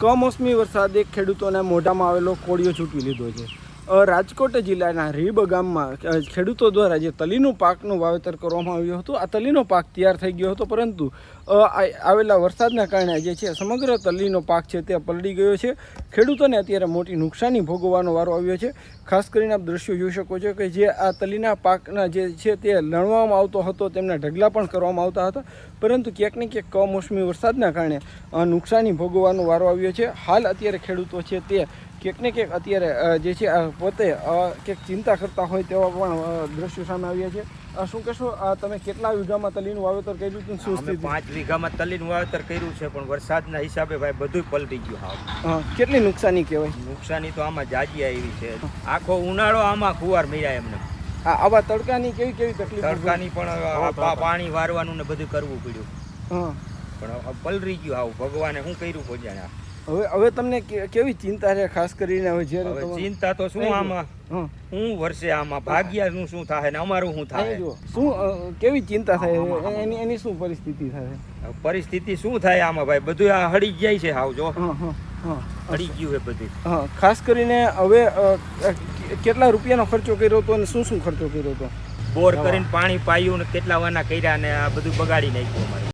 કમોસમી વરસાદે ખેડૂતોના મોઢામાં આવેલો કોળિયો છૂટી લીધો છે। રાજકોટ જિલ્લાના રીબ ગામમાં ખેડૂતો દ્વારા જે તલીનું પાકનું વાવેતર કરવામાં આવ્યું હતું, આ તલીનો પાક તૈયાર થઈ ગયો હતો, પરંતુ આવેલા વરસાદના કારણે જે છે સમગ્ર તલીનો પાક છે તે પલળી ગયો છે। ખેડૂતોને અત્યારે મોટી નુકસાની ભોગવવાનો વારો આવ્યો છે। ખાસ કરીને આપ દ્રશ્યો જોઈ શકો છો કે જે આ તલીના પાકના જે છે તે લણવામાં આવતો હતો, તેમના ઢગલા પણ કરવામાં આવતા હતા, પરંતુ ક્યાંક ને ક્યાંક કમોસમી વરસાદના કારણે નુકસાની ભોગવવાનો વારો આવ્યો છે। હાલ અત્યારે ખેડૂતો છે તે ક્યાંક ને ક્યાંક અત્યારે જે છે પોતે ક્યાંક ચિંતા કરતા હોય તેવા પણ દ્રશ્યો સામે આવ્યા છે। શું કહેશો, તમે કેટલા વીઘામાં તલીનું વાવેતર કર્યું હતું? શું સ્થિતિ? 5 વીઘામાં તલીનું વાવેતર કર્યું છે, પણ વરસાદના હિસાબે ભાઈ બધું પલટી ગયું। હા, કેટલી નુકસાની કહેવાય? નુકસાની તો આમાં જાજી આવી છે। આખો ઉનાળો આમાં ખુવાર મળ્યા એમને। આવા તડકાની કેવી તકલીફ? તડકાની પણ પાણી વારવાનું ને બધું કરવું પડ્યું। હા, પણ પલરી ગયું આવું, ભગવાને શું કર્યું પોજાણે। હવે તમને કેવી ચિંતા છે? ખાસ કરીને હવે જ્યારે ચિંતા તો શું આમાં, હું વર્ષે આમાં ભાગ્યાનું શું થાય ને અમારું શું થાય, શું કેવી ચિંતા થાય એની શું પરિસ્થિતિ થાય? પરિસ્થિતિ શું થાય આમાં ભાઈ, બધું આ હળી જાય છે હાવ, જો હળી ગયું છે બધું। હા, ખાસ કરીને હવે કેટલા રૂપિયાનો ખર્ચો કર્યો હતો અને શું ખર્ચો કર્યો હતો? બોર કરીને પાણી પાયું ને કેટલા વાના કર્યા ને આ બધું બગાડી નાખ્યું અમારે।